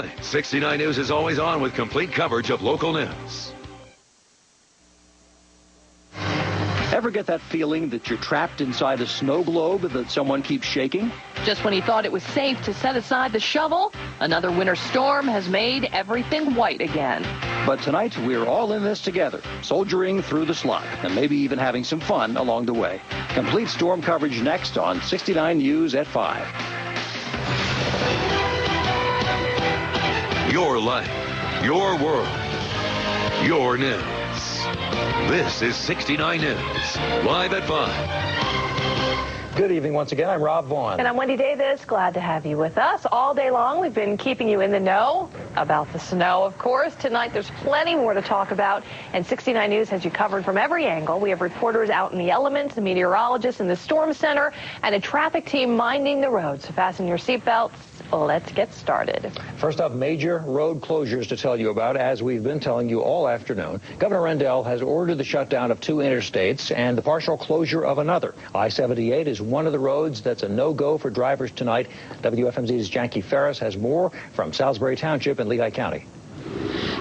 morning, 69 News is always on with complete coverage of local news. Ever get that feeling that you're trapped inside a snow globe that someone keeps shaking? Just when he thought it was safe to set aside the shovel, another winter storm has made everything white again. But tonight, we're all in this together, soldiering through the slump, and maybe even having some fun along the way. Complete storm coverage next on 69 News at 5. Your life, your world, your news. This is 69 News, live at 5. Good evening once again. I'm Rob Vaughn. And I'm Wendy Davis. Glad to have you with us. All day long, we've been keeping you in the know about the snow, of course. Tonight, there's plenty more to talk about, and 69 News has you covered from every angle. We have reporters out in the elements, a meteorologist in the storm center, and a traffic team minding the roads. So fasten your seatbelts. Let's get started. First up, major road closures to tell you about, as we've been telling you all afternoon. Governor Rendell has ordered the shutdown of 2 interstates and the partial closure of another. I-78 is one of the roads that's a no-go for drivers tonight. WFMZ's Jaccii Farris has more from Salisbury Township in Lehigh County.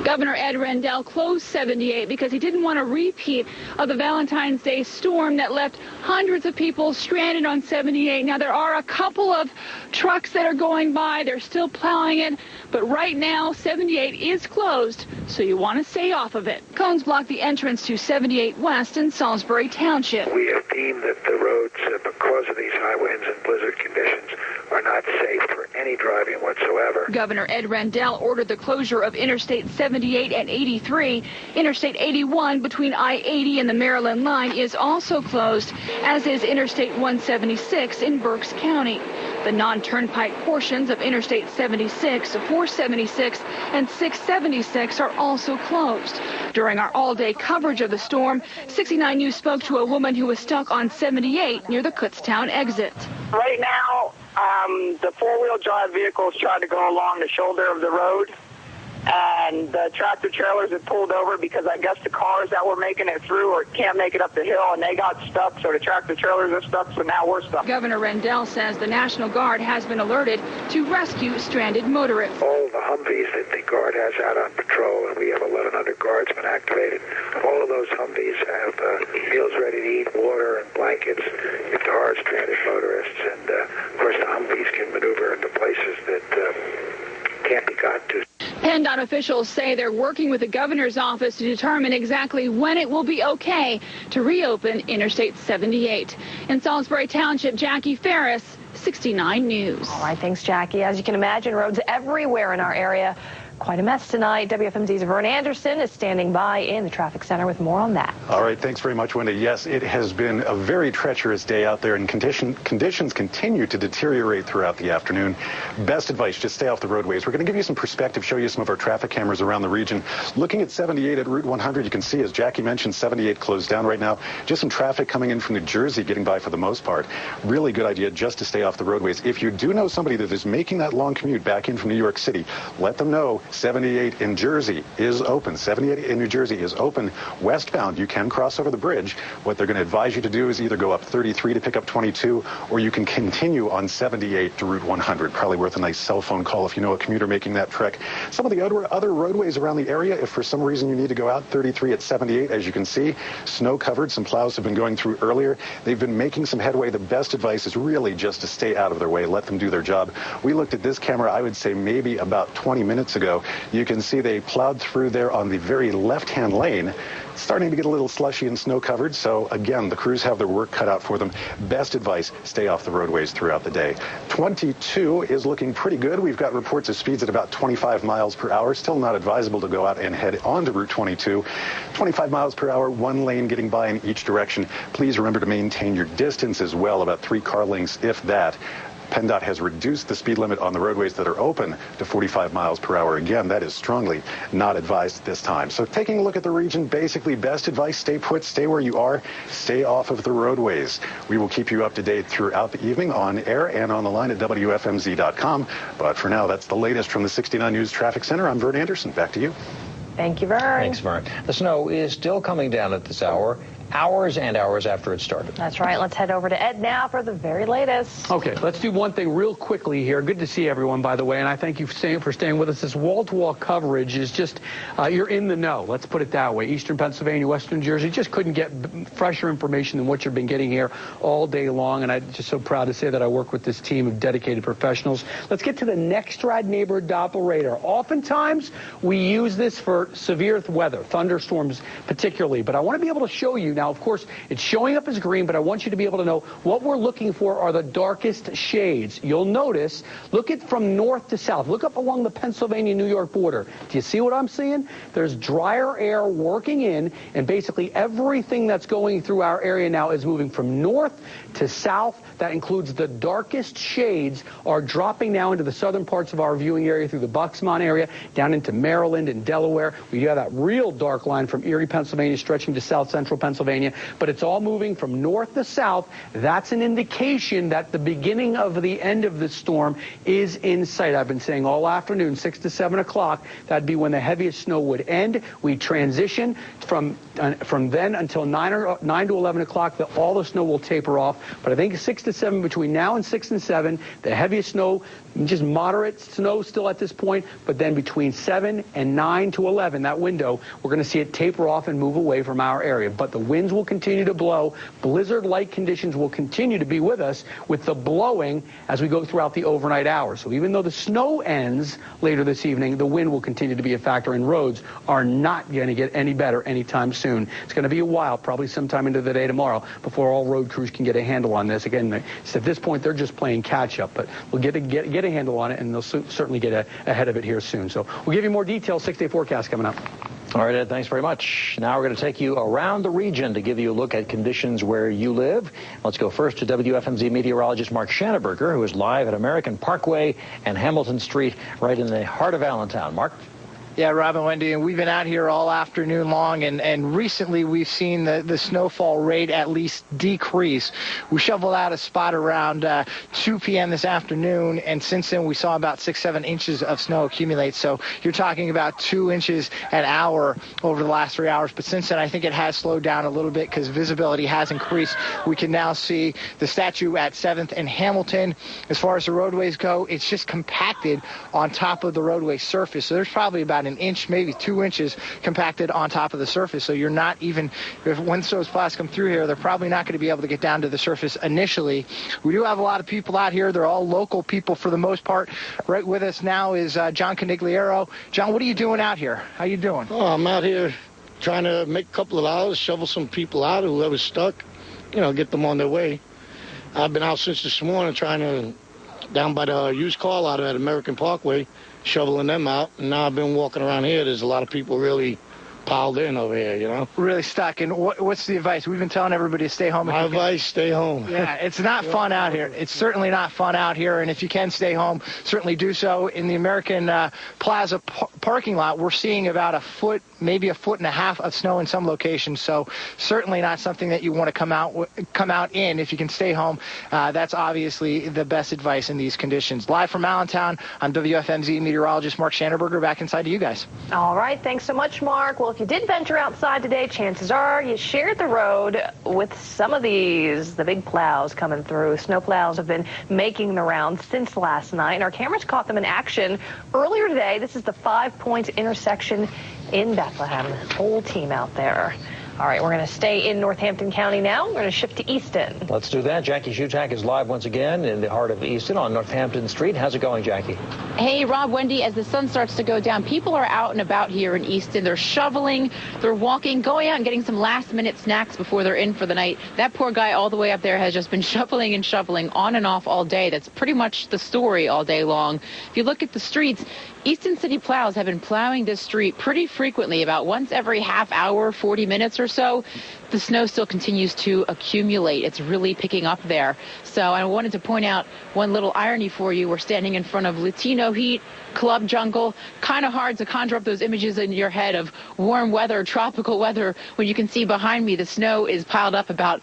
Governor Ed Rendell closed 78 because he didn't want a repeat of the Valentine's Day storm that left hundreds of people stranded on 78. Now, there are a couple of trucks that are going by. They're still plowing it. But right now, 78 is closed, so you want to stay off of it. Cones block the entrance to 78 West in Salisbury Township. We have deemed that the roads, because of these high winds and blizzard conditions, are not safe for any driving whatsoever. Governor Ed Rendell ordered the closure of Interstate 78 and 83. Interstate 81 between I-80 and the Maryland line is also closed, as is Interstate 176 in Berks County. The non-turnpike portions of Interstate 76, 476, and 676 are also closed. During our all-day coverage of the storm, 69 News spoke to a woman who was stuck on 78 near the Kutztown exit. Right now, the four-wheel drive vehicles tried to go along the shoulder of the road, and the tractor trailers had pulled over because I guess the cars that were making it through or can't make it up the hill, and they got stuck, so the tractor trailers are stuck, so now we're stuck. Governor Rendell says the National Guard has been alerted to rescue stranded motorists. All the Humvees that the Guard has out on patrol, and we have 1,100 guardsmen activated, all of those Humvees have meals ready to eat, water and blankets if there are stranded motorists, and of course the Humvees can maneuver into places that can't be got to. PennDOT officials say they're working with the governor's office to determine exactly when it will be okay to reopen Interstate 78. In Salisbury Township, Jaccii Farris, 69 News. All right, thanks, Jaccii. As you can imagine, roads everywhere in our area. Quite a mess tonight. WFMZ's Vern Anderson is standing by in the traffic center with more on that. All right, thanks very much, Wendy. Yes, it has been a very treacherous day out there, and conditions continue to deteriorate throughout the afternoon. Best advice, just stay off the roadways. We're going to give you some perspective, show you some of our traffic cameras around the region. Looking at 78 at Route 100, you can see, as Jaccii mentioned, 78 closed down right now. Just some traffic coming in from New Jersey getting by for the most part. Really good idea just to stay off the roadways. If you do know somebody that is making that long commute back in from New York City, let them know 78 in Jersey is open. 78 in New Jersey is open. Westbound, you can cross over the bridge. What they're going to advise you to do is either go up 33 to pick up 22, or you can continue on 78 to Route 100. Probably worth a nice cell phone call if you know a commuter making that trek. Some of the other roadways around the area, if for some reason you need to go out, 33 at 78, as you can see, snow covered. Some plows have been going through earlier. They've been making some headway. The best advice is really just to stay out of their way. Let them do their job. We looked at this camera, I would say maybe about 20 minutes ago. You can see they plowed through there on the very left-hand lane. It's starting to get a little slushy and snow-covered, so again, the crews have their work cut out for them. Best advice, stay off the roadways throughout the day. 22 is looking pretty good. We've got reports of speeds at about 25 miles per hour. Still not advisable to go out and head onto Route 22. 25 miles per hour, one lane getting by in each direction. Please remember to maintain your distance as well, about 3 car lengths, if that. PennDOT has reduced the speed limit on the roadways that are open to 45 miles per hour. Again, that is strongly not advised at this time. So taking a look at the region, basically best advice, stay put, stay where you are, stay off of the roadways. We will keep you up to date throughout the evening on air and on the line at WFMZ.com. But for now, that's the latest from the 69 News Traffic Center. I'm Vern Anderson. Back to you. Thank you, Vern. Thanks, Vern. The snow is still coming down at this hour. hours and hours after it started. That's right. Let's head over to Ed now for the very latest. Okay, let's do one thing real quickly here. Good to see everyone, by the way, and I thank you for staying with us. This wall-to-wall coverage is just, you're in the know. Let's put it that way. Eastern Pennsylvania, Western New Jersey, just couldn't get fresher information than what you've been getting here all day long, and I'm just so proud to say that I work with this team of dedicated professionals. Let's get to the Nextrad neighborhood Doppler radar. Oftentimes, we use this for severe weather, thunderstorms particularly, but I want to be able to show you now. Of course, it's showing up as green, but I want you to be able to know what we're looking for are the darkest shades. You'll notice, look at from north to south. Look up along the Pennsylvania-New York border. Do you see what I'm seeing? There's drier air working in, and basically everything that's going through our area now is moving from north to south. That includes the darkest shades are dropping now into the southern parts of our viewing area through the Buxmont area, down into Maryland and Delaware. We have that real dark line from Erie, Pennsylvania, stretching to south central Pennsylvania, but it's all moving from north to south. That's an indication that the beginning of the end of the storm is in sight. I've been saying all afternoon, 6 to 7 o'clock, that'd be when the heaviest snow would end. We transition from then until 9 to 11 o'clock, all the snow will taper off. But I think 6 to 7, between now and 6 and 7, the heaviest snow, just moderate snow still at this point, but then between 7 and 9 to 11, that window, we're going to see it taper off and move away from our area. But the winds will continue to blow. Blizzard-like conditions will continue to be with us with the blowing as we go throughout the overnight hours. So even though the snow ends later this evening, the wind will continue to be a factor, and roads are not going to get any better anytime soon. It's going to be a while, probably sometime into the day tomorrow, before all road crews can get a handle on this. Again, at this point, they're just playing catch-up, but we'll get a handle on it, and they'll certainly get ahead of it here soon. So we'll give you more details, 6-day forecast coming up. All right, Ed, thanks very much. Now we're going to take you around the region to give you a look at conditions where you live. Let's go first to WFMZ meteorologist Mark Shanaberger, who is live at American Parkway and Hamilton Street, right in the heart of Allentown. Mark? Yeah, Rob and Wendy, and we've been out here all afternoon long, and recently we've seen the snowfall rate at least decrease. We shoveled out a spot around 2 p.m. this afternoon, and since then we saw about 6-7 inches of snow accumulate. So you're talking about 2 inches an hour over the last 3 hours. But since then, I think it has slowed down a little bit because visibility has increased. We can now see the statue at 7th and Hamilton. As far as the roadways go, it's just compacted on top of the roadway surface. So there's probably about an inch, maybe 2 inches compacted on top of the surface. So you're not even, when those plows come through here, they're probably not going to be able to get down to the surface initially. We do have a lot of people out here. They're all local people for the most part. Right with us now is John Canigliaro. John, what are you doing out here? How you doing? Oh, I'm out here trying to make a couple of hours, shovel some people out, whoever's stuck, get them on their way. I've been out since this morning trying to, down by the used car lot at American Parkway, shoveling them out, and now I've been walking around here. There's a lot of people really piled in over here, Really stuck. And what's the advice? We've been telling everybody to stay home. My advice, stay home. Yeah, it's not fun out here. It's certainly not fun out here, and if you can stay home, certainly do so. In the American Plaza parking lot, we're seeing about a foot, maybe 1.5 feet of snow in some locations, so certainly not something that you want to come out in. If you can stay home, that's obviously the best advice in these conditions. Live from Allentown, I'm WFMZ meteorologist Mark Shanaberger, back inside to you guys. All right, thanks so much, Mark. Well, if you did venture outside today, chances are you shared the road with some of these, the big plows coming through. Snow plows have been making the rounds since last night, and our cameras caught them in action earlier today. This is the 5 Points intersection in Bethlehem. Whole team out there. All right, we're going to stay in Northampton County now. We're going to shift to Easton. Let's do that. Jaccii Shutack is live once again in the heart of Easton on Northampton Street. How's it going, Jaccii? Hey, Rob, Wendy, as the sun starts to go down, people are out and about here in Easton. They're shoveling, they're walking, going out and getting some last-minute snacks before they're in for the night. That poor guy all the way up there has just been shoveling and shoveling on and off all day. That's pretty much the story all day long. If you look at the streets, Easton City plows have been plowing this street pretty frequently, about once every half hour, 40 minutes or so. The snow still continues to accumulate. It's really picking up there. So I wanted to point out one little irony for you. We're standing in front of Latino heat, club jungle. Kind of hard to conjure up those images in your head of warm weather, tropical weather, when you can see behind me the snow is piled up about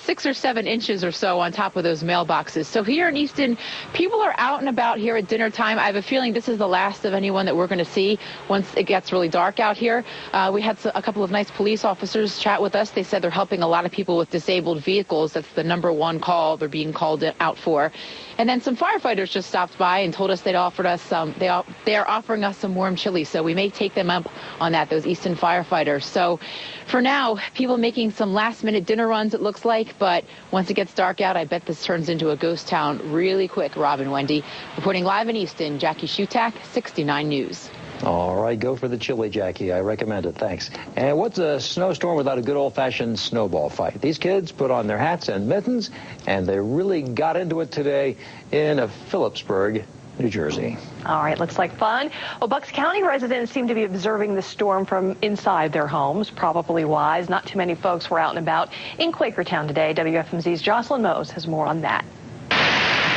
6 or 7 inches or so on top of those mailboxes. So here in Easton, people are out and about here at dinner time. I have a feeling this is the last of anyone that we're going to see once it gets really dark out here. We had a couple of nice police officers chat with us. They said they're helping a lot of people with disabled vehicles. That's the #1 call they're being called out for. And then some firefighters just stopped by and told us they'd offered us some. They are offering us some warm chili, so we may take them up on that, those Easton firefighters. So for now, people making some last-minute dinner runs, it looks like, but once it gets dark out, I bet this turns into a ghost town really quick. Rob and Wendy reporting live in Easton. Jaccii Shutack, 69 News. All right, go for the chili, Jaccii. I recommend it. Thanks. And what's a snowstorm without a good old-fashioned snowball fight? These kids put on their hats and mittens, and they really got into it today in Phillipsburg, New Jersey. All right, looks like fun. Well, Bucks County residents seem to be observing the storm from inside their homes, probably wise. Not too many folks were out and about in Quakertown today. WFMZ's Joscelyn Moes has more on that.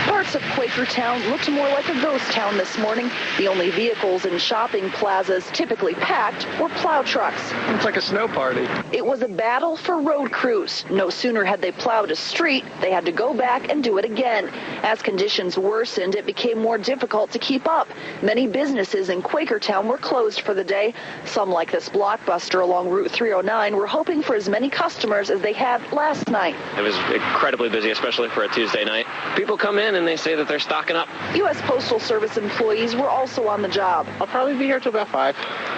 Parts of Quakertown looked more like a ghost town this morning. The only vehicles in shopping plazas typically packed were plow trucks. It's like a snow party. It was a battle for road crews. No sooner had they plowed a street, they had to go back and do it again. As conditions worsened, it became more difficult to keep up. Many businesses in Quakertown were closed for the day. Some, like this Blockbuster along Route 309, were hoping for as many customers as they had last night. It was incredibly busy, especially for a Tuesday night. People come in and they say that they're stocking up. U.S. Postal Service employees were also on the job. I'll probably be here till about 5.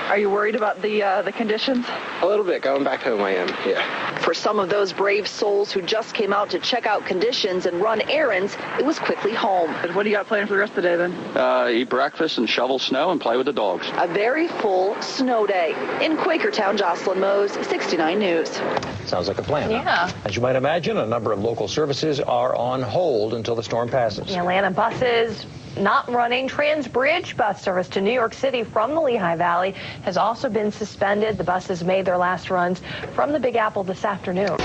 Are you worried about the conditions? A little bit. Going back home, I am, yeah. For some of those brave souls who just came out to check out conditions and run errands, it was quickly home. What do you got planned for the rest of the day, then? Eat breakfast and shovel snow and play with the dogs. A very full snow day. In Quakertown, Joscelyn Moes, 69 News. Sounds like a plan. Yeah. As you might imagine, a number of local services are on hold until the storm passes. The Atlanta buses not running. Transbridge bus service to New York City from the Lehigh Valley has also been suspended. The buses made their last runs from the Big Apple this afternoon.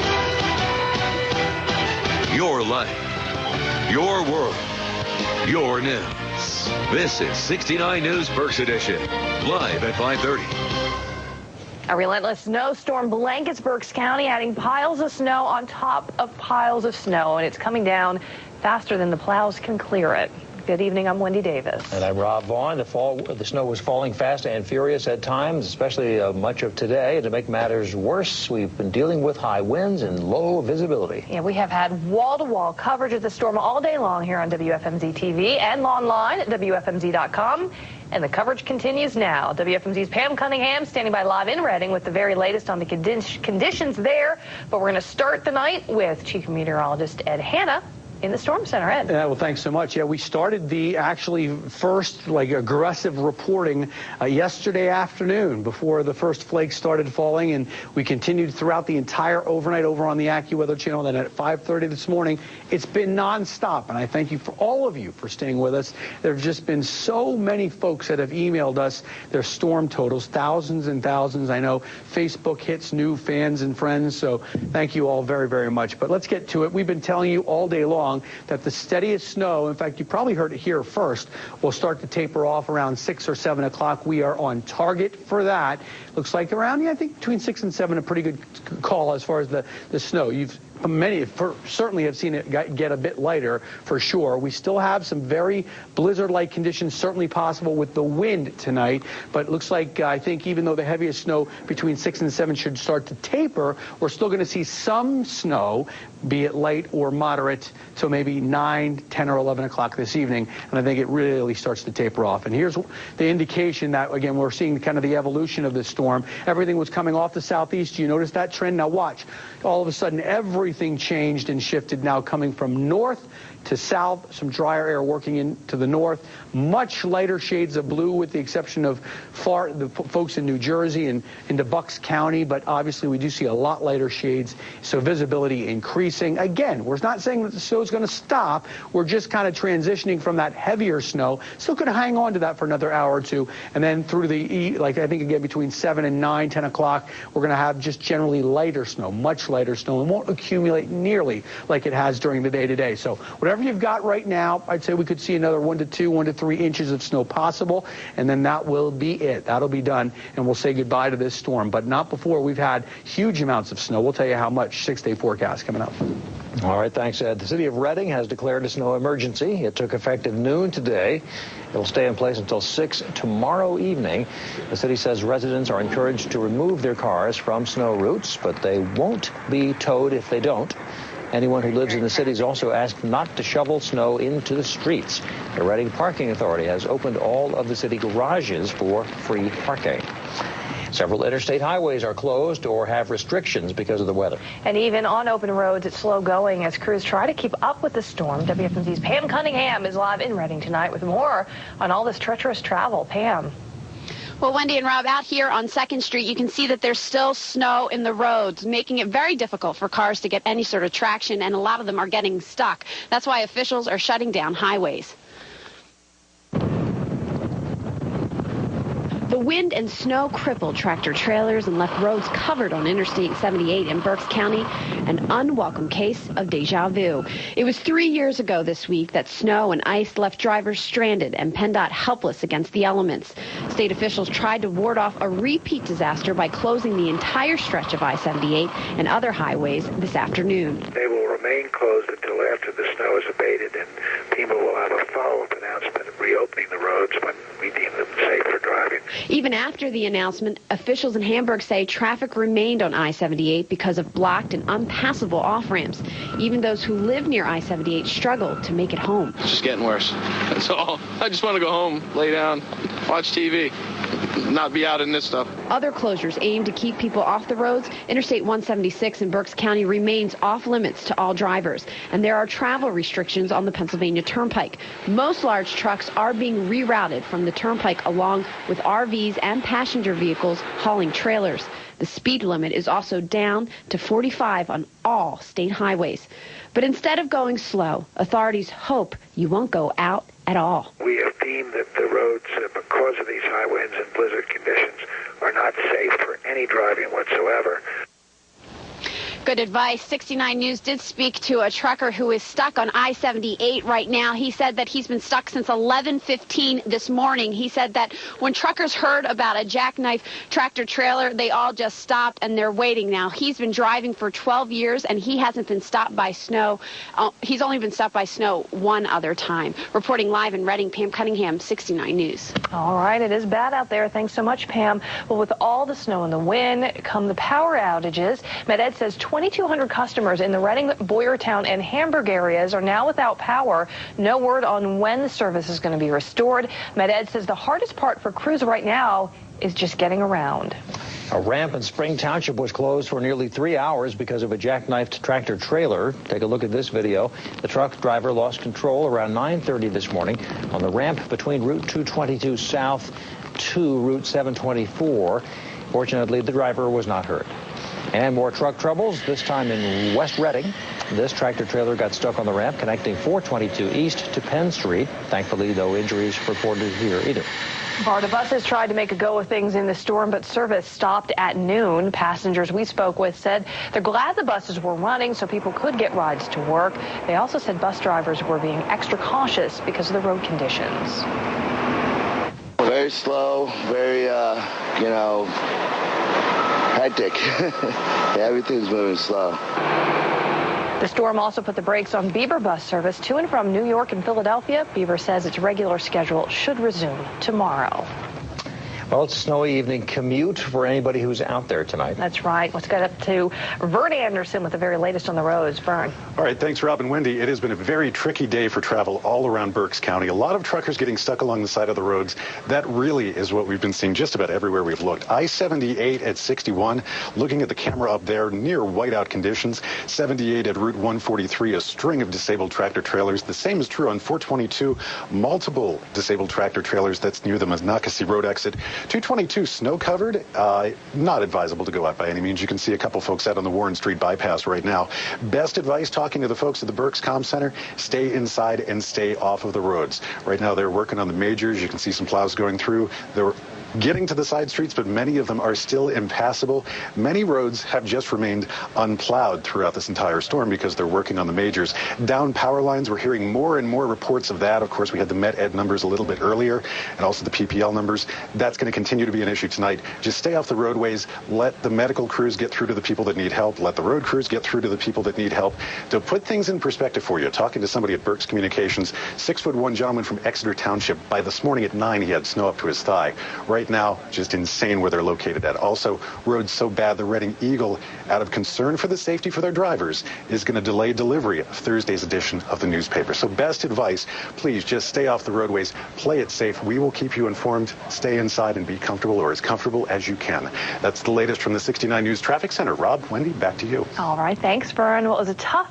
Your life, your world, your news. This is 69 News Berks Edition, live at 5:30. A relentless snowstorm blankets Berks County, adding piles of snow on top of piles of snow, and it's coming down faster than the plows can clear it. Good evening, I'm Wendy Davis. And I'm Rob Vaughn. The snow was falling fast and furious at times, especially much of today. And to make matters worse, we've been dealing with high winds and low visibility. Yeah, we have had wall-to-wall coverage of the storm all day long here on WFMZ TV and online at WFMZ.com. And the coverage continues now. WFMZ's Pam Cunningham standing by live in Reading with the very latest on the conditions there. But we're going to start the night with Chief Meteorologist Ed Hanna in the Storm Center. Ed. Yeah, well, thanks so much. Yeah, we started the first aggressive reporting yesterday afternoon before the first flakes started falling, and we continued throughout the entire overnight over on the AccuWeather channel. Then at 5:30 this morning, it's been nonstop, and I thank you for all of you for staying with us. There have just been so many folks that have emailed us their storm totals, thousands and thousands. I know Facebook hits new fans and friends, so thank you all very, very much. But let's get to it. We've been telling you all day long that the steadiest snow, in fact, you probably heard it here first, will start to taper off around 6 or 7 o'clock. We are on target for that. Looks like around, I think between 6 and 7, a pretty good call as far as the snow. Many certainly have seen it get a bit lighter for sure. We still have some very blizzard-like conditions certainly possible with the wind tonight, but it looks like I think even though the heaviest snow between 6 and 7 should start to taper, we're still going to see some snow, be it light or moderate, till maybe 9, 10, or 11 o'clock this evening, and I think it really starts to taper off. And here's the indication that, again, we're seeing kind of the evolution of this storm. Everything was coming off the southeast. You notice that trend? Now watch. All of a sudden, everything changed and shifted, now coming from north to south, some drier air working into the north, much lighter shades of blue with the exception of the folks in New Jersey and into Bucks County, but obviously we do see a lot lighter shades, so visibility increasing. Again, we're not saying that the snow is going to stop. We're just kind of transitioning from that heavier snow. Still going to hang on to that for another hour or two, and then through I think again between 7 and 9, 10 o'clock, we're going to have just generally lighter snow, much lighter snow, and won't accumulate accumulate nearly like it has during the day today. So whatever you've got right now, I'd say we could see another 1 to 2, 1 to 3 inches of snow possible, and then that will be it. That'll be done, and we'll say goodbye to this storm, but not before we've had huge amounts of snow. We'll tell you how much. 6-day forecast coming up. All right, thanks, Ed. The city of Reading has declared a snow emergency. It took effect at noon today. It'll stay in place until 6 tomorrow evening. The city says residents are encouraged to remove their cars from snow routes, but they won't be towed if they don't. Anyone who lives in the city is also asked not to shovel snow into the streets. The Reading Parking Authority has opened all of the city garages for free parking. Several interstate highways are closed or have restrictions because of the weather. And even on open roads, it's slow going as crews try to keep up with the storm. WFMZ's Pam Cunningham is live in Reading tonight with more on all this treacherous travel. Pam. Well, Wendy and Rob, out here on 2nd Street, you can see that there's still snow in the roads, making it very difficult for cars to get any sort of traction, and a lot of them are getting stuck. That's why officials are shutting down highways. The wind and snow crippled tractor trailers and left roads covered on Interstate 78 in Berks County, an unwelcome case of deja vu. It was 3 years ago this week that snow and ice left drivers stranded and PennDOT helpless against the elements. State officials tried to ward off a repeat disaster by closing the entire stretch of I-78 and other highways this afternoon. They will remain closed until after the snow is abated, and FEMA will have a follow-up announcement of reopening the roads when we deem them safe for driving. Even after the announcement, officials in Hamburg say traffic remained on I-78 because of blocked and unpassable off-ramps. Even those who live near I-78 struggle to make it home. It's just getting worse. That's all. I just want to go home, lay down, watch TV, not be out in this stuff. Other closures aim to keep people off the roads. Interstate 176 in Berks County remains off limits to all drivers, and there are travel restrictions on the Pennsylvania Turnpike. Most large trucks are being rerouted from the Turnpike along with RVs and passenger vehicles hauling trailers. The speed limit is also down to 45 on all state highways. But instead of going slow, authorities hope you won't go out at all. We have deemed that the roads, because of these high winds and blizzard conditions, are not safe for any driving whatsoever. Good advice. 69 News did speak to a trucker who is stuck on I-78 right now. He said that he's been stuck since 11:15 this morning. He said that when truckers heard about a jackknife tractor trailer, they all just stopped and they're waiting now. He's been driving for 12 years and he hasn't been stopped by snow. He's only been stopped by snow one other time. Reporting live in Reading, Pam Cunningham, 69 News. All right, it is bad out there. Thanks so much, Pam. Well, with all the snow and the wind come the power outages. Med-Ed says 2,200 customers in the Reading, Boyertown, and Hamburg areas are now without power. No word on when the service is going to be restored. Med-Ed says the hardest part for crews right now is just getting around. A ramp in Spring Township was closed for nearly 3 hours because of a jackknifed tractor trailer. Take a look at this video. The truck driver lost control around 9:30 this morning on the ramp between Route 222 South to Route 724. Fortunately, the driver was not hurt. And more truck troubles, this time in West Reading. This tractor trailer got stuck on the ramp connecting 422 East to Penn Street. Thankfully, no injuries reported here either. BARDA buses tried to make a go of things in the storm, but service stopped at noon. Passengers we spoke with said they're glad the buses were running so people could get rides to work. They also said bus drivers were being extra cautious because of the road conditions. Very slow, very, hectic. Everything's moving slow. The storm also put the brakes on Beaver bus service to and from New York and Philadelphia. Beaver says its regular schedule should resume tomorrow. Well, it's a snowy evening commute for anybody who's out there tonight. That's right. Let's get up to Vern Anderson with the very latest on the roads. Vern. All right, thanks, Rob and Wendy. It has been a very tricky day for travel all around Berks County. A lot of truckers getting stuck along the side of the roads. That really is what we've been seeing just about everywhere we've looked. I-78 at 61, looking at the camera up there, near whiteout conditions. 78 at Route 143, a string of disabled tractor trailers. The same is true on 422, multiple disabled tractor trailers. That's near the Monocacy Road exit. 222 snow covered, not advisable to go out by any means. You can see a couple folks out on the Warren Street bypass right now. Best advice, talking to the folks at the Berks Comm Center, stay inside and stay off of the roads. Right now they're working on the majors. You can see some plows going through. They're getting to the side streets, but many of them are still impassable. Many roads have just remained unplowed throughout this entire storm because they're working on the majors. Down power lines, we're hearing more and more reports of that. Of course, we had the Met Ed numbers a little bit earlier, and also the PPL numbers. That's going to continue to be an issue tonight. Just stay off the roadways. Let the medical crews get through to the people that need help. Let the road crews get through to the people that need help. To put things in perspective for you, talking to somebody at Burke's Communications, 6'1" gentleman from Exeter Township. By this morning at 9, he had snow up to his thigh. Right now, just insane where they're located at. Also, roads so bad, the Reading Eagle, out of concern for the safety for their drivers, is going to delay delivery of Thursday's edition of the newspaper. So best advice, please just stay off the roadways, play it safe. We will keep you informed. Stay inside and be comfortable, or as comfortable as you can. That's the latest from the 69 News Traffic Center. Rob, Wendy, back to you. All right, thanks, Vern. Well, it was a tough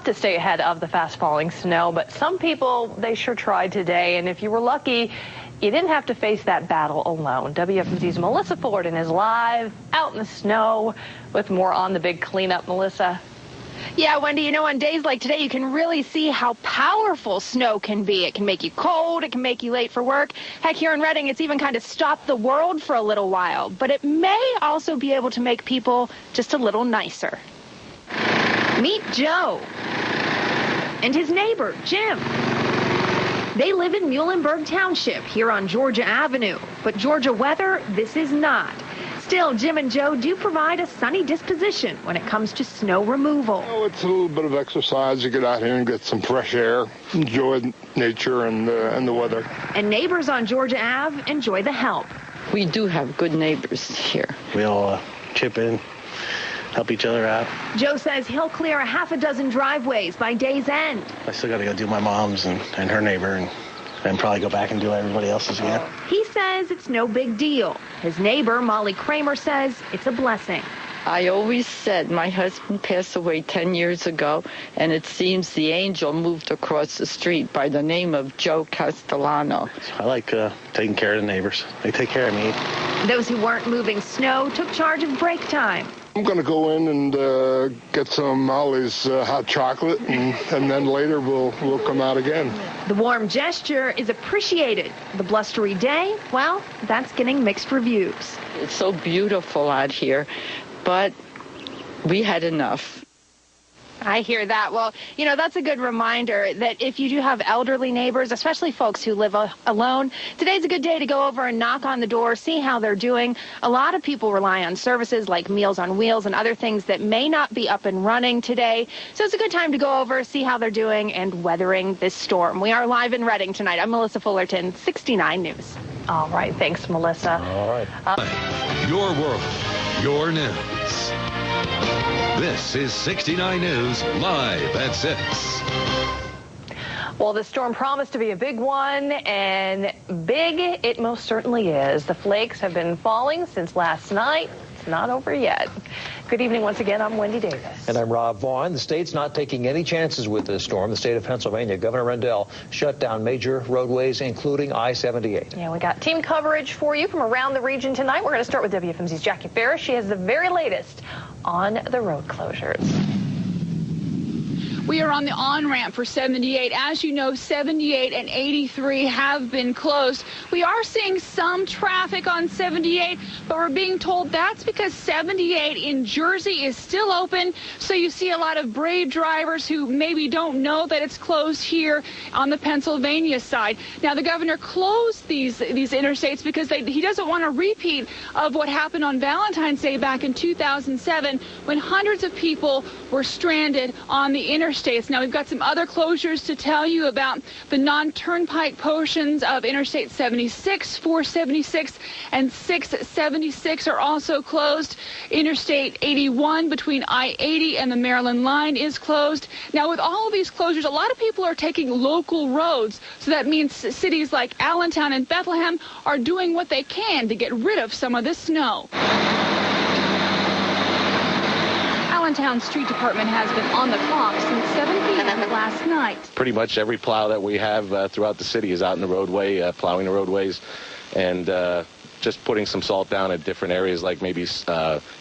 to stay ahead of the fast-falling snow, but some people, they sure tried today, and if you were lucky, you didn't have to face that battle alone. WFMZ's Melissa Fullerton is live out in the snow with more on the big cleanup. Melissa. Yeah, Wendy, you know, on days like today, you can really see how powerful snow can be. It can make you cold. It can make you late for work. Heck, here in Reading, it's even kind of stopped the world for a little while. But it may also be able to make people just a little nicer. Meet Joe and his neighbor, Jim. They live in Milford Township here on Georgia Avenue. But Georgia weather, this is not. Still, Jim and Joe do provide a sunny disposition when it comes to snow removal. Oh, it's a little bit of exercise. You get out here and get some fresh air, enjoy nature and the weather. And neighbors on Georgia Ave enjoy the help. We do have good neighbors here. We all chip in, help each other out. Joe says he'll clear a half a dozen driveways by day's end. I still got to go do my mom's and her neighbor, and then probably go back and do everybody else's again. He says it's no big deal. His neighbor, Molly Kramer, says it's a blessing. I always said my husband passed away 10 years ago, and it seems the angel moved across the street by the name of Joe Castellano. I like taking care of the neighbors. They take care of me. Those who weren't moving snow took charge of break time. I'm going to go in and get some Molly's hot chocolate, and then later we'll come out again. The warm gesture is appreciated. The blustery day, well, that's getting mixed reviews. It's so beautiful out here, but we had enough. I hear that. Well, you know, that's a good reminder that if you do have elderly neighbors, especially folks who live alone, today's a good day to go over and knock on the door, see how they're doing. A lot of people rely on services like Meals on Wheels and other things that may not be up and running today. So it's a good time to go over, see how they're doing, and weathering this storm. We are live in Reading tonight. I'm Melissa Fullerton, 69 News. All right. Thanks, Melissa. All right. Your world, your news. This is 69 News live at 6. Well, the storm promised to be a big one, and big it most certainly is. The flakes have been falling since last night. It's not over yet. Good evening once again. I'm Wendy Davis. And I'm Rob Vaughn. The state's not taking any chances with this storm. The state of Pennsylvania, Governor Rendell shut down major roadways, including I-78. Yeah, we got team coverage for you from around the region tonight. We're going to start with WFMZ's Jaccii Farris. She has the very latest on the road closures. We are on the on-ramp for 78. As you know, 78 and 83 have been closed. We are seeing some traffic on 78, but we're being told that's because 78 in Jersey is still open. So you see a lot of brave drivers who maybe don't know that it's closed here on the Pennsylvania side. Now, the governor closed these interstates because he doesn't want a repeat of what happened on Valentine's Day back in 2007 when hundreds of people were stranded on the interstates. Now, we've got some other closures to tell you about. The non-turnpike portions of Interstate 76, 476, and 676 are also closed. Interstate 81 between I-80 and the Maryland line is closed. Now, with all of these closures, a lot of people are taking local roads. So that means cities like Allentown and Bethlehem are doing what they can to get rid of some of this snow. Allentown Street Department has been on the clock since 7 p.m. last night. Pretty much every plow that we have throughout the city is out in the roadway, plowing the roadways, and just putting some salt down at different areas, like maybe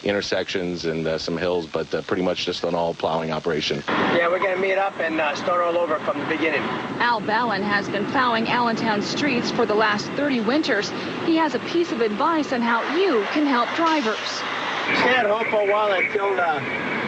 intersections and some hills, but pretty much just an all plowing operation. Yeah, we're going to meet up and start all over from the beginning. Al Ballin has been plowing Allentown streets for the last 30 winters. He has a piece of advice on how you can help drivers. Stay at home for a while until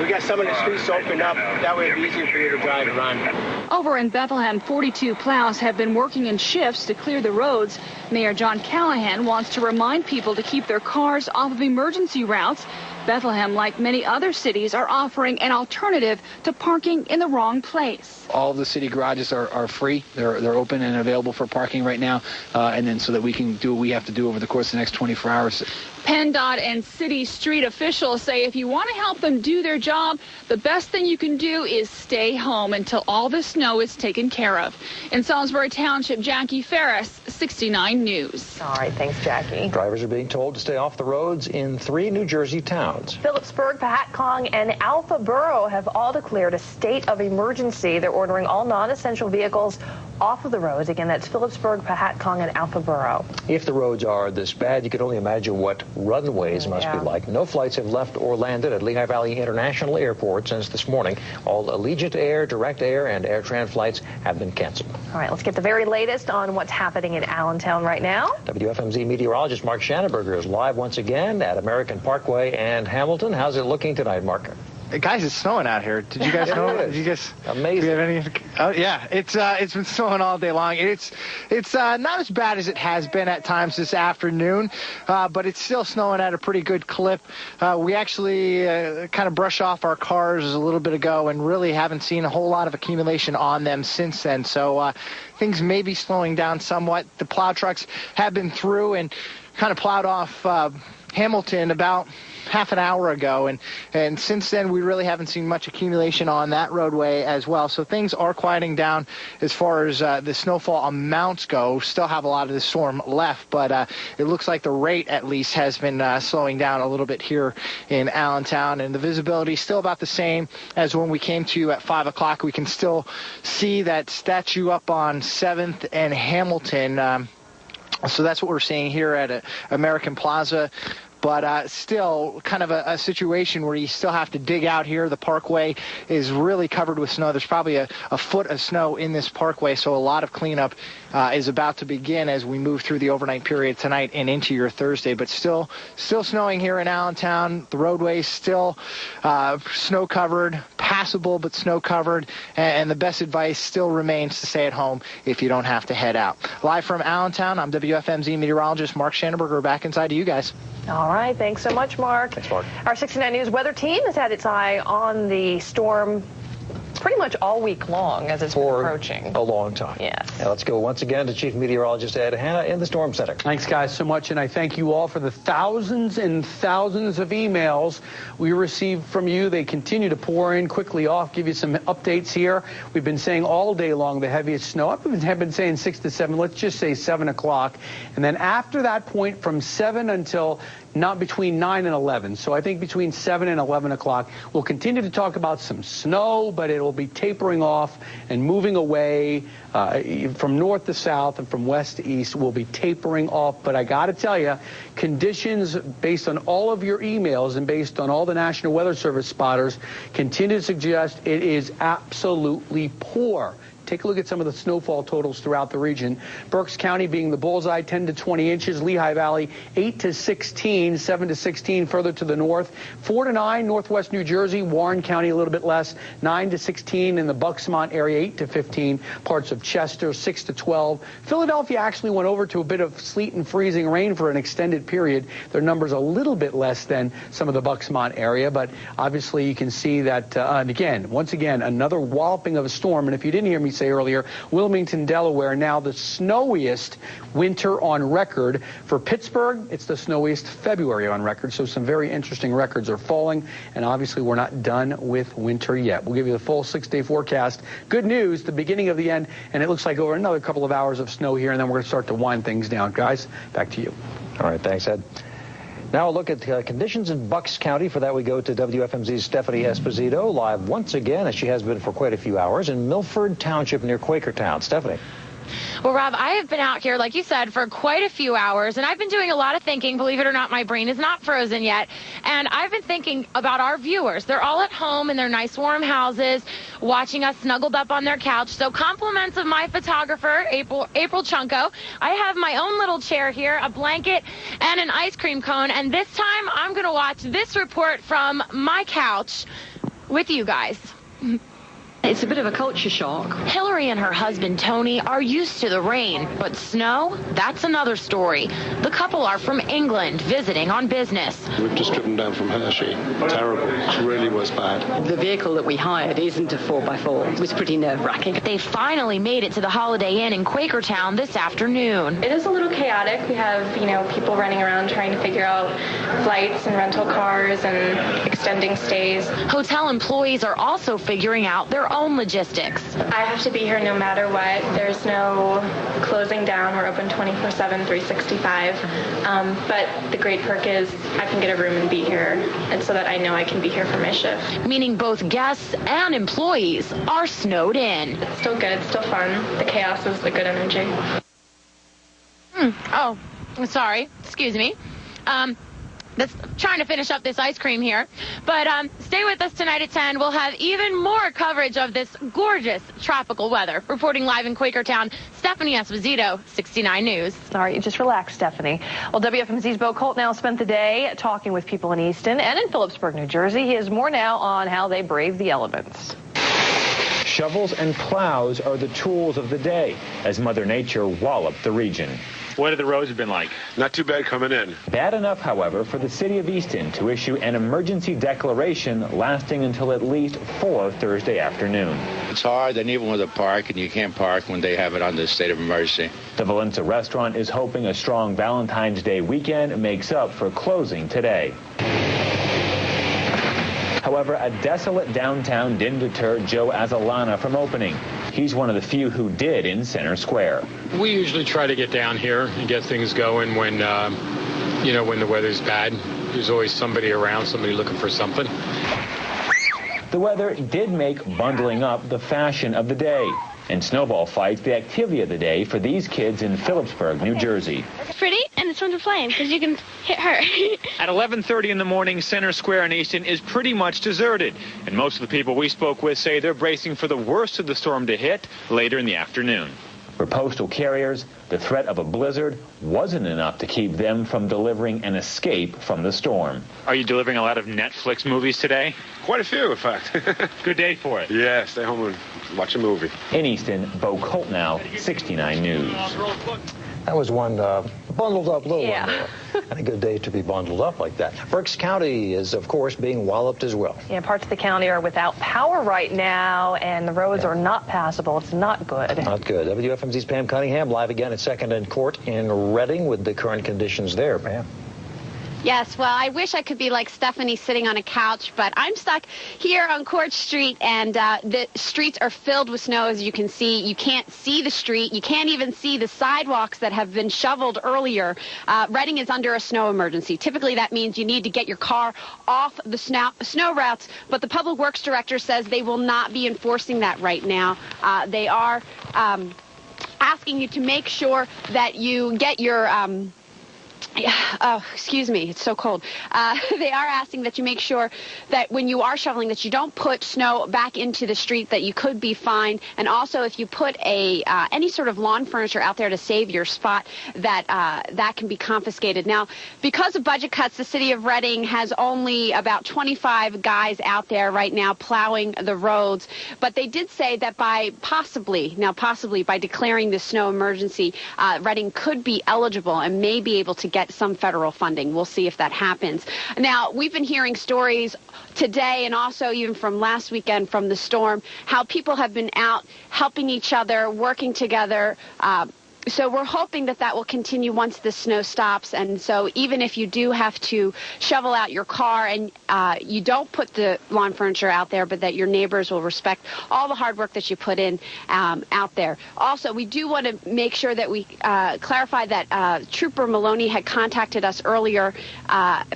we got some of the streets opened up. That way it'll be easier for you to drive around. Over in Bethlehem, 42 plows have been working in shifts to clear the roads. Mayor John Callahan wants to remind people to keep their cars off of emergency routes. Bethlehem, like many other cities, are offering an alternative to parking in the wrong place. All of the city garages are free. They're open and available for parking right now, and then so that we can do what we have to do over the course of the next 24 hours. PennDOT and city street officials say if you want to help them do their job, the best thing you can do is stay home until all the snow is taken care of. In Salisbury Township, Jaccii Farris, 69 News. All right, thanks, Jackie. Drivers are being told to stay off the roads in 3 New Jersey towns. Phillipsburg, Pahatcong, and Alphaboro have all declared a state of emergency. They're ordering all non-essential vehicles off of the roads. Again, that's Phillipsburg, Pahatcong, and Alphaboro. If the roads are this bad, you can only imagine what runways must be like. No flights have left or landed at Lehigh Valley International Airport since this morning. All Allegiant Air, Direct Air, and AirTran flights have been canceled. All right, let's get the very latest on what's happening in Allentown right now. WFMZ meteorologist Mark Shanaberger is live once again at American Parkway and Hamilton. How's it looking tonight, Mark? Guys, it's snowing out here. Did you guys know? Did you guys? Amazing. Do you have any? Oh yeah, it's been snowing all day long. It's not as bad as it has been at times this afternoon, but it's still snowing at a pretty good clip. We actually kind of brush off our cars a little bit ago and really haven't seen a whole lot of accumulation on them since then. So things may be slowing down somewhat. The plow trucks have been through and kind of plowed off Hamilton about half an hour ago, and since then we really haven't seen much accumulation on that roadway as well. So things are quieting down as far as the snowfall amounts go. Still have a lot of the storm left, but it looks like the rate at least has been slowing down a little bit here in Allentown, and the visibility is still about the same as when we came to you at 5 o'clock. We can still see that statue up on 7th and Hamilton. So that's what we're seeing here at American Plaza. But still kind of a situation where you still have to dig out here. The parkway is really covered with snow. There's probably a foot of snow in this parkway, so a lot of cleanup is about to begin as we move through the overnight period tonight and into your Thursday. But still snowing here in Allentown. The roadway is still snow-covered, passable but snow-covered, and the best advice still remains to stay at home if you don't have to head out. Live from Allentown, I'm WFMZ meteorologist Mark Shanaberger. Back inside to you guys. All right, thanks so much, Mark. Thanks, Mark. Our 69 News weather team has had its eye on the storm pretty much all week long as it's been approaching. A long time. Yes. Now let's go once again to Chief Meteorologist Ed Hanna in the Storm Center. Thanks, guys, so much, and I thank you all for the thousands and thousands of emails we received from you. They continue to pour in quickly off. Give you some updates here. We've been saying all day long the heaviest snow. I've been saying 6 to 7. Let's just say 7 o'clock. And then after that point, from 7 until not between 9 and 11. So I think between 7 and 11 o'clock, we'll continue to talk about some snow, but it will be tapering off and moving away from north to south and from west to east. Will be tapering off. But I got to tell you, conditions based on all of your emails and based on all the National Weather Service spotters continue to suggest it is absolutely poor. Take a look at some of the snowfall totals throughout the region. Berks County being the bullseye, 10 to 20 inches. Lehigh Valley, 8 to 16, 7 to 16 further to the north. 4 to 9, northwest New Jersey. Warren County, a little bit less, 9 to 16 in the Bucksmont area, 8 to 15. Parts of Chester, 6 to 12. Philadelphia actually went over to a bit of sleet and freezing rain for an extended period. Their numbers a little bit less than some of the Bucksmont area, but obviously you can see that, and again, once again, another walloping of a storm. And if you didn't hear me say earlier, Wilmington, Delaware, now the snowiest winter on record. For Pittsburgh, it's the snowiest February on record, so some very interesting records are falling, and obviously we're not done with winter yet. We'll give you the full 6-day forecast. Good news, the beginning of the end, and it looks like over another couple of hours of snow here, and then we're going to start to wind things down. Guys, back to you. All right, thanks, Ed. Now a look at conditions in Bucks County. For that, we go to WFMZ's Stephanie Esposito, live once again, as she has been for quite a few hours, in Milford Township near Quakertown. Stephanie. Well, Rob, I have been out here, like you said, for quite a few hours, and I've been doing a lot of thinking. Believe it or not, my brain is not frozen yet. And I've been thinking about our viewers. They're all at home in their nice warm houses, watching us snuggled up on their couch. So compliments of my photographer, April Chunko. I have my own little chair here, a blanket, and an ice cream cone. And this time, I'm going to watch this report from my couch with you guys. It's a bit of a culture shock. Hillary and her husband, Tony, are used to the rain, but snow, that's another story. The couple are from England, visiting on business. We've just driven down from Hershey. Terrible. It really was bad. The vehicle that we hired isn't a 4x4. It was pretty nerve-wracking. They finally made it to the Holiday Inn in Quakertown this afternoon. It is a little chaotic. We have, people running around trying to figure out flights and rental cars and extending stays. Hotel employees are also figuring out their own logistics. I have to be here no matter what. There's no closing down. We're open 24/7, 365. But the great perk is I can get a room and be here, and so that I know I can be here for my shift. Meaning both guests and employees are snowed in. It's still good. It's still fun. The chaos is the good energy. Oh, sorry. Excuse me. That's trying to finish up this ice cream here. But stay with us tonight at 10. We'll have even more coverage of this gorgeous tropical weather. Reporting live in Quakertown, Stephanie Esposito, 69 News. All right, just relax, Stephanie. Well, WFMZ's Bo Koltnow spent the day talking with people in Easton and in Phillipsburg, New Jersey. He has more now on how they brave the elements. Shovels and plows are the tools of the day as Mother Nature walloped the region. What have the roads been like? Not too bad coming in. Bad enough, however, for the city of Easton to issue an emergency declaration lasting until at least 4 Thursday afternoon. It's hard, and even with a park, and you can't park when they have it under state of emergency. The Valenza restaurant is hoping a strong Valentine's Day weekend makes up for closing today. However, a desolate downtown didn't deter Joe Azalana from opening. He's one of the few who did in Center Square. We usually try to get down here and get things going when, when the weather's bad. There's always somebody around, somebody looking for something. The weather did make bundling up the fashion of the day. And snowball fights the activity of the day for these kids in Phillipsburg, New Jersey. It's pretty, and it's fun to play because you can hit her. At 11:30 in the morning, Center Square in Easton is pretty much deserted. And most of the people we spoke with say they're bracing for the worst of the storm to hit later in the afternoon. For postal carriers, the threat of a blizzard wasn't enough to keep them from delivering an escape from the storm. Are you delivering a lot of Netflix movies today? Quite a few, in fact. Good day for it. Yeah, stay home and watch a movie. In Easton, Bo Koltnow, 69 News. That was one bundled up little one there. And a good day to be bundled up like that. Berks County is, of course, being walloped as well. Yeah, parts of the county are without power right now, and the roads are not passable. It's not good. Not good. WFMZ's Pam Cunningham live again at 2nd and Court in Reading with the current conditions there, Pam. Yes, well, I wish I could be like Stephanie sitting on a couch, but I'm stuck here on Court Street, and the streets are filled with snow, as you can see. You can't see the street. You can't even see the sidewalks that have been shoveled earlier. Reading is under a snow emergency. Typically, that means you need to get your car off the snow routes, but the Public Works Director says they will not be enforcing that right now. They are asking you to make sure that you get your... excuse me, it's so cold. They are asking that you make sure that when you are shoveling that you don't put snow back into the street, that you could be fined. And also if you put any sort of lawn furniture out there to save your spot, that can be confiscated. Now, because of budget cuts, the city of Reading has only about 25 guys out there right now plowing the roads. But they did say that possibly by declaring this snow emergency, Reading could be eligible and may be able to get some federal funding. We'll see if that happens. Now, we've been hearing stories today and also even from last weekend from the storm, how people have been out helping each other, working together, So we're hoping that that will continue once the snow stops. And so even if you do have to shovel out your car and you don't put the lawn furniture out there, but that your neighbors will respect all the hard work that you put in out there. Also, we do want to make sure that we clarify that Trooper Maloney had contacted us earlier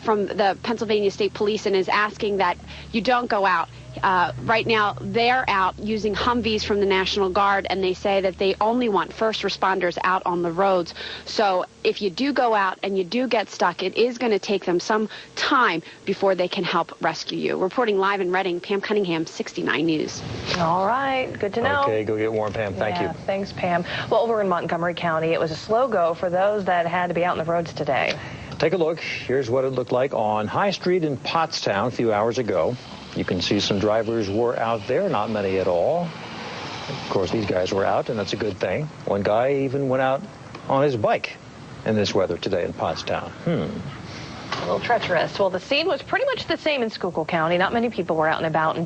from the Pennsylvania State Police and is asking that you don't go out. Right now, they're out using Humvees from the National Guard, and they say that they only want first responders out on the roads. So if you do go out and you do get stuck, it is going to take them some time before they can help rescue you. Reporting live in Reading, Pam Cunningham, 69 News. All right, good to know. Okay, go get warm, Pam. Thank you. Thanks, Pam. Well, over in Montgomery County, it was a slow go for those that had to be out on the roads today. Take a look. Here's what it looked like on High Street in Pottstown a few hours ago. You can see some drivers were out there, not many at all. Of course, these guys were out, and that's a good thing. One guy even went out on his bike in this weather today in Pottstown. A little treacherous. Well, the scene was pretty much the same in Schuylkill County. Not many people were out and about.